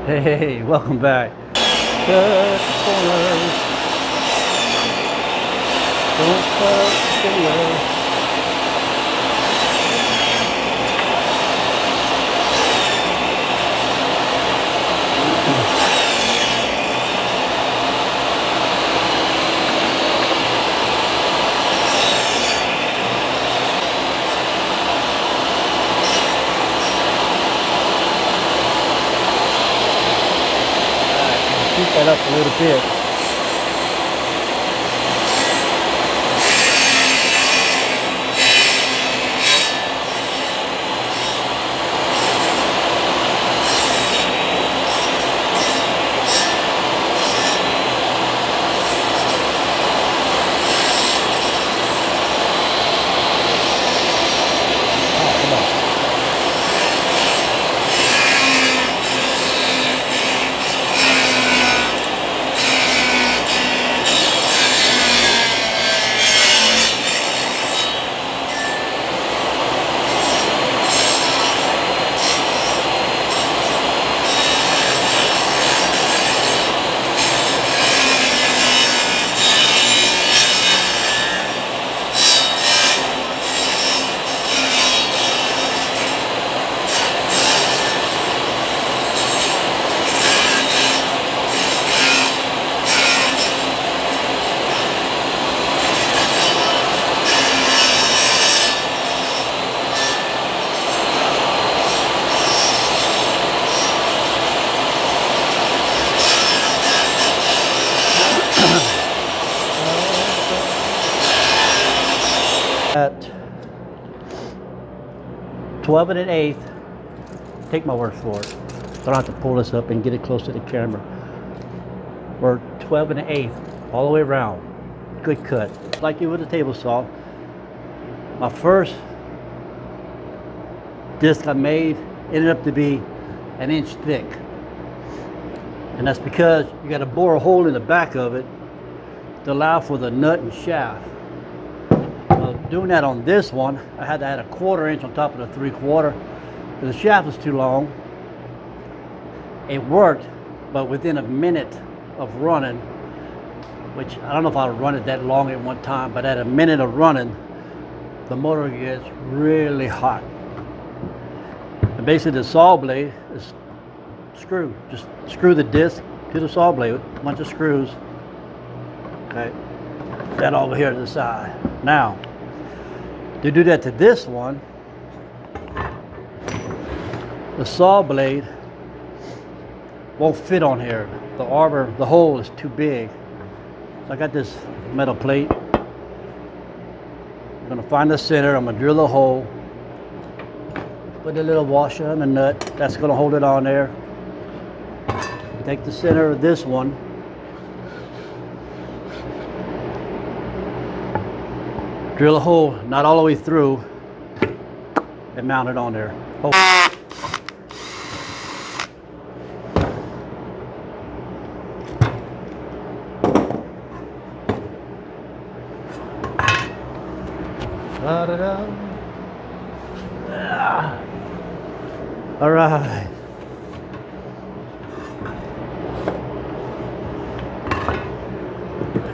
Hey, welcome back. Cut corners. Don't cut fingers. Keep that up a little bit. At 12 and an eighth, take my word for it. I don't have to pull this up and get it close to the camera. We're 12 and an eighth, all the way around. Good cut, like you would a table saw. My first disc I made ended up to be an inch thick. And that's because you got to bore a hole in the back of it to allow for the nut and shaft. Doing that on this one, I had to add a 1/4 inch on top of the 3/4 because the shaft was too long. It worked, but within a minute of running, which I don't know if I'll run it that long at one time, but at a minute of running, the motor gets really hot. And basically the saw blade is screwed. Just screw the disc to the saw blade with a bunch of screws. Okay, that over here to the side. Now, to do that to this one, the saw blade won't fit on here. The arbor, the hole is too big. So I got this metal plate. I'm gonna find the center, I'm gonna drill a hole, put a little washer and a nut, that's gonna hold it on there. Take the center of this one, drill a hole, not all the way through, and mount it on there. Oh. Da-da-da. Ah. All right.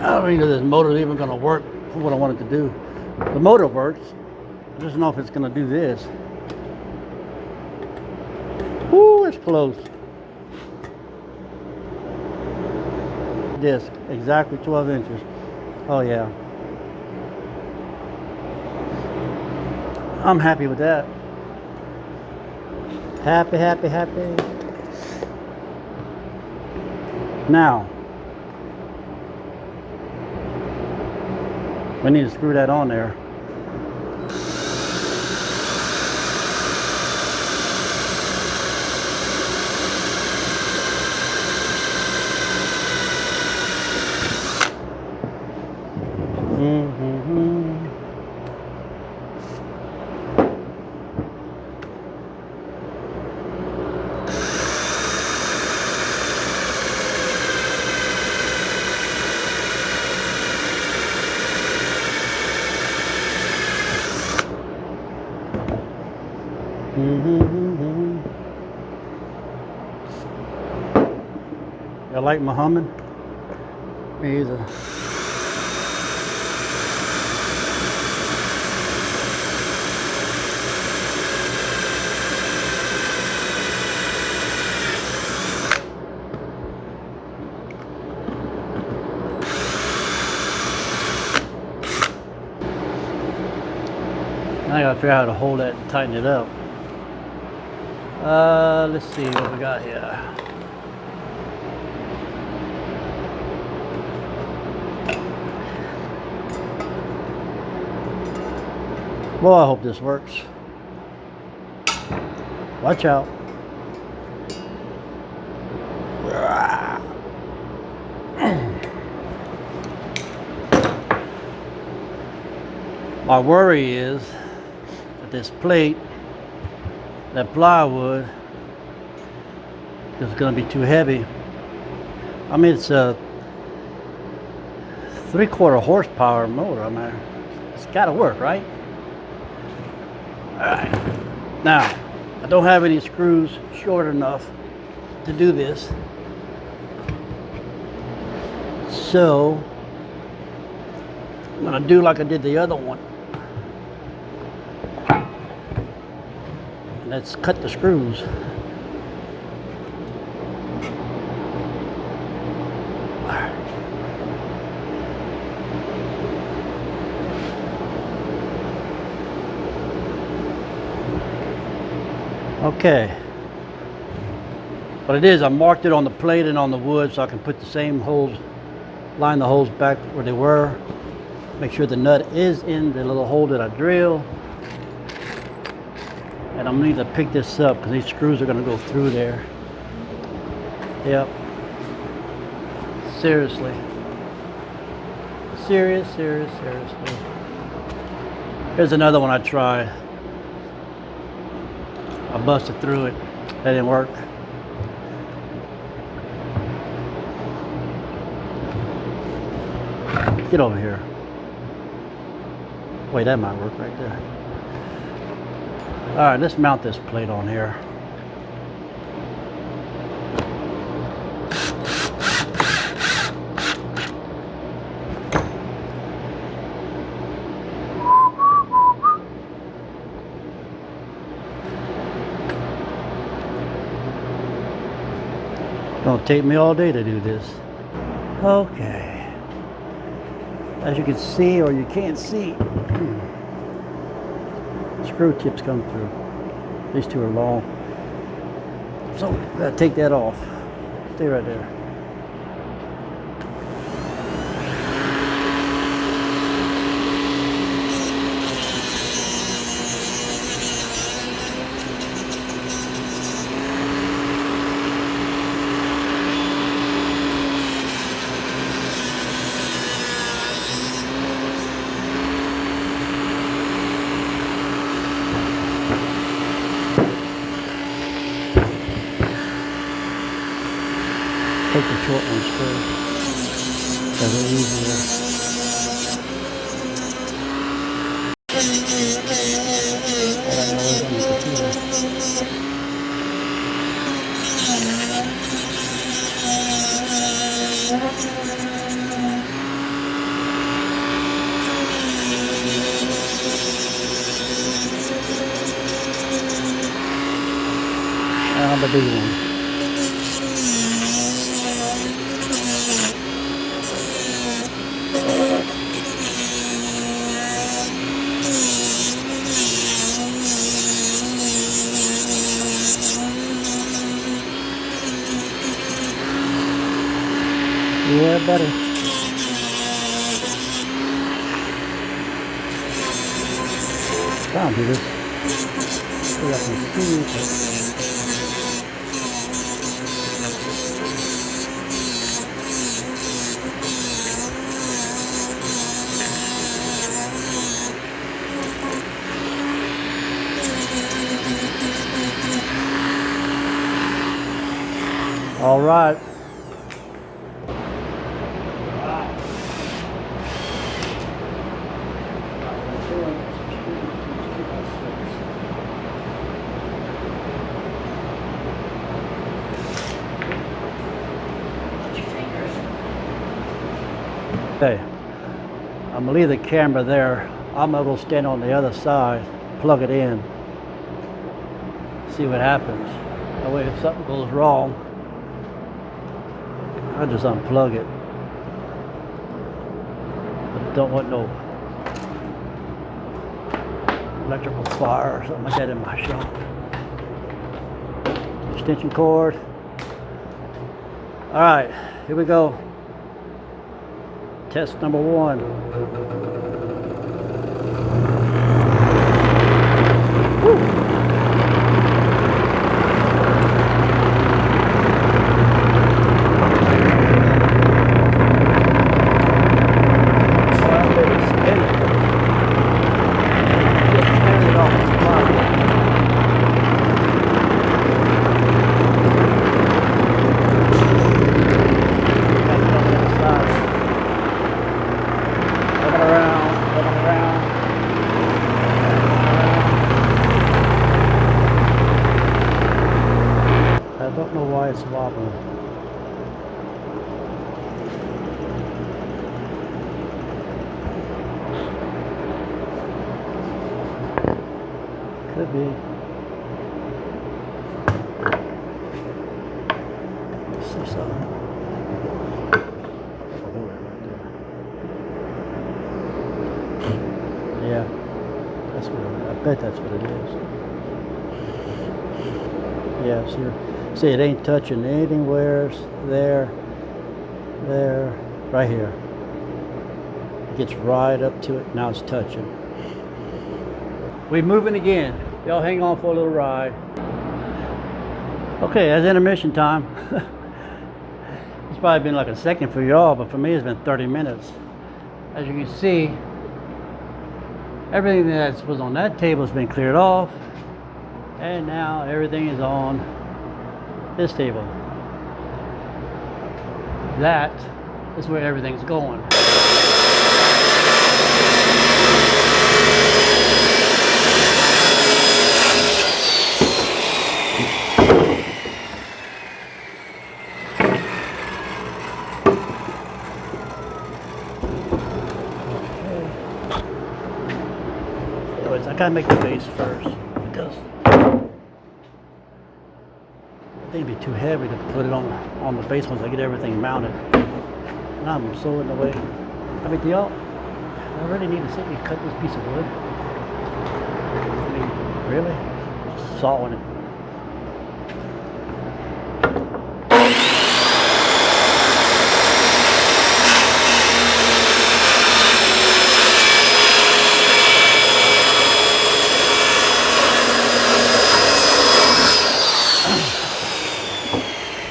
I don't even know if this motor is even going to work for what I want it to do. The motor works. I just don't know if it's going to do this. Woo, it's close. Disc, exactly 12 inches. Oh yeah. I'm happy with that. Happy, happy, happy. Now, we need to screw that on there. You like my humming? Me either. Now I gotta figure out how to hold that and tighten it up. Let's see what we got here. Well, I hope this works. Watch out. My worry is that this plate, that plywood, is going to be too heavy. I mean, it's a 3/4 horsepower motor. I mean, it's got to work, right? All right. Now, I don't have any screws short enough to do this. So, I'm going to do like I did the other one. Let's cut the screws. Okay. What it is, I marked it on the plate and on the wood so I can put the same holes, line the holes back where they were. Make sure the nut is in the little hole that I drilled. And I'm going to need to pick this up because these screws are going to go through there. Yep. Seriously. Seriously. Here's another one I tried. I busted through it. That didn't work. Get over here. Wait, that might work right there. All right, let's mount this plate on here. It's gonna take me all day to do this. Okay. As you can see, or you can't see, screw tips come through. These two are long. So, gotta take that off. Stay right there. Take the short ones first. Because they're easier. I don't know what's on the computer. The big one. Yeah, buddy. Trying to do this. So I can see. All right. Okay, I'm gonna leave the camera there. I'm gonna go stand on the other side, plug it in, see what happens. That way if something goes wrong, I'll just unplug it. But don't want no electrical fire or something like that in my shop. Extension cord. All right, here we go. Test number 1. Woo. I don't know why it's wobbling. Could be. Let's see something. Hold it right there. Yeah, that's what I bet that's what it is. Yeah, see, it ain't touching anywhere. There, right here. It gets right up to it. Now it's touching. We're moving again. Y'all hang on for a little ride. Okay, that's intermission time. It's probably been like a second for y'all, but for me it's been 30 minutes. As you can see, everything that was on that table has been cleared off, and now everything is on this table. That is where everything's going. Anyways, I gotta make the base first because it'd be too heavy to put it on the base once I get everything mounted. And I'm so in the way. I mean, do y'all, I really need to sit and cut this piece of wood? I mean, really? Sawing it.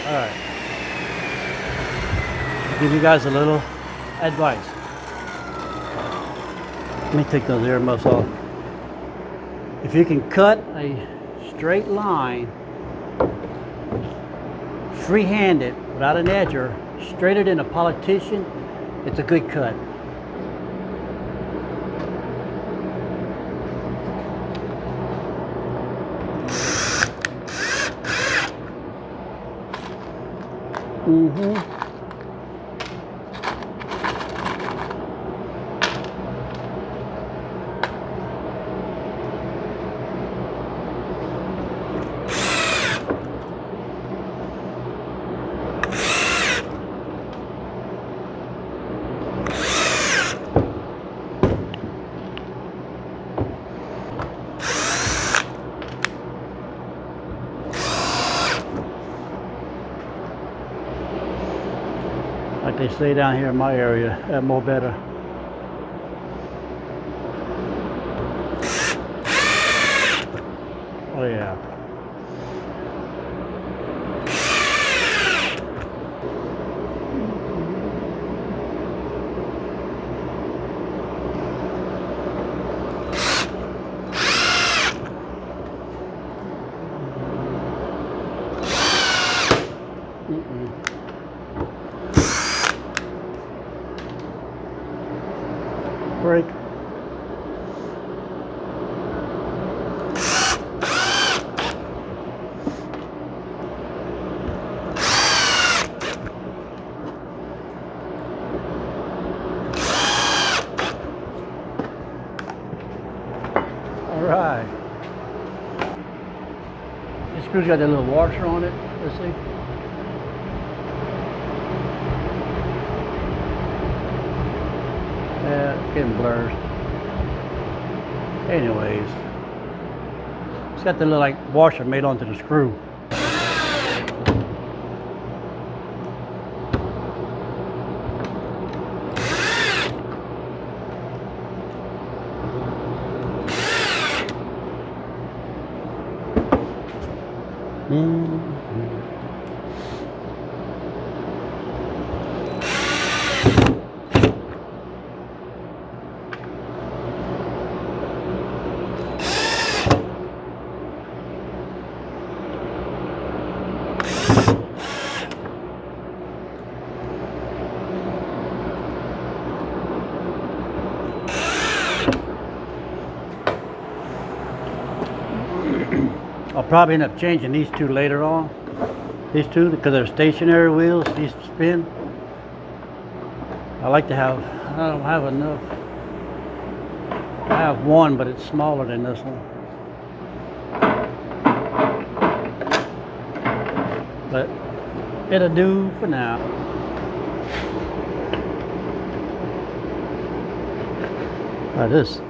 Alright. Give you guys a little advice. Let me take those earmuffs off. If you can cut a straight line, free-handed, without an edger, straighter than a politician, it's a good cut. Like they say down here in my area, at more better. Oh yeah. Break. The screw's got that little washer on it. Let's see. Yeah, it's getting blurred. Anyways, it's got the little like washer made onto the screw. I'll probably end up changing these two later on. These two, because they're stationary wheels, these spin. I like to have, I don't have enough. I have one, but it's smaller than this one. But it'll do for now. This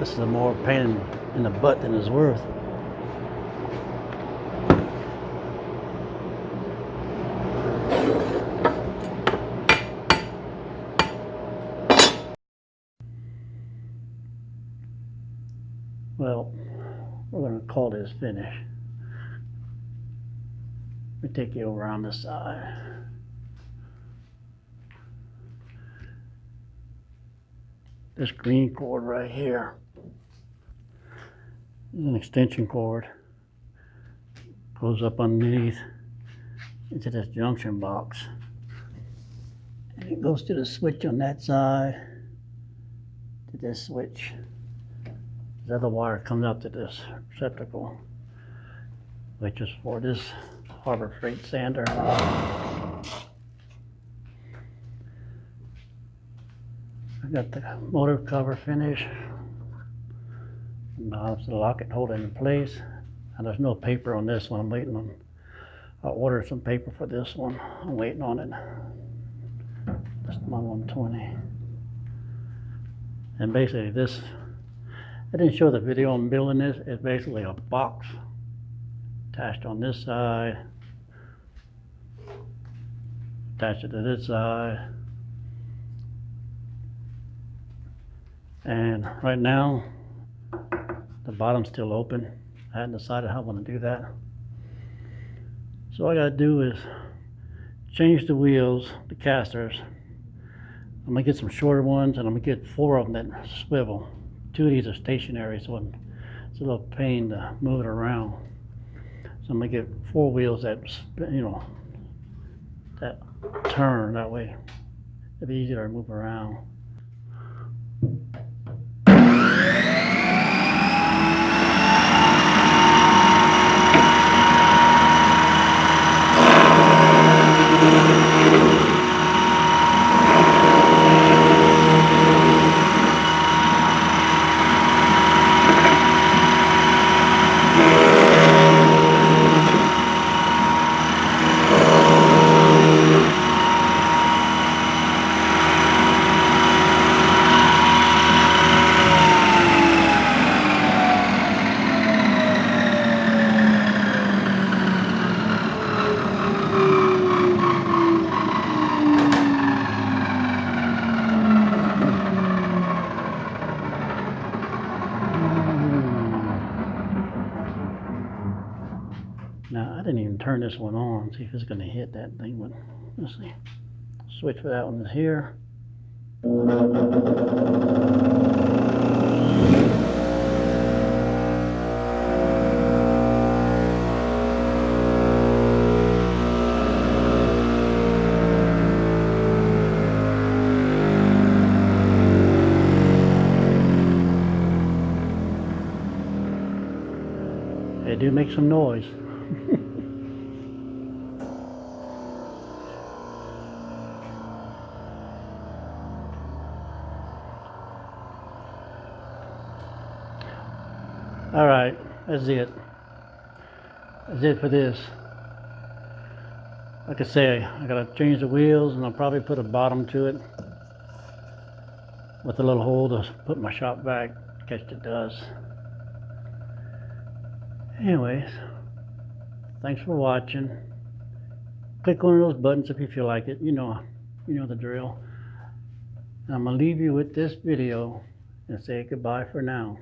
is a more pain in the butt than it's worth. Well, we're going to call this finish. Let me take you around the side. This green cord right here is an extension cord. Goes up underneath into this junction box. And it goes to the switch on that side, to this switch. The other wire comes out to this receptacle, which is for this Harbor Freight sander. I got the motor cover finish. Knobs to lock it, hold it in place. And there's no paper on this one. I'm waiting on. I ordered some paper for this one. I'm waiting on it. That's my 120. And basically this, I didn't show the video on building this. It's basically a box attached on this side, attach it to this side. And right now, the bottom's still open. I hadn't decided how I want to do that. So all I gotta do is change the wheels, the casters. I'm gonna get some shorter ones, and I'm gonna get 4 of them that swivel. 2 of these are stationary, so it's a little pain to move it around. So I'm gonna get 4 wheels that, you know, that turn that way. It'll be easier to move around. Now, I didn't even turn this one on, see if it's going to hit that thing, but let's see. Switch for that one is here. They do make some noise. All right, that's it. That's it for this. Like I say, I gotta change the wheels, and I'll probably put a bottom to it with a little hole to put my shop vac in case it does. Anyways, thanks for watching. Click one of those buttons if you feel like it. You know the drill. And I'm gonna leave you with this video and say goodbye for now.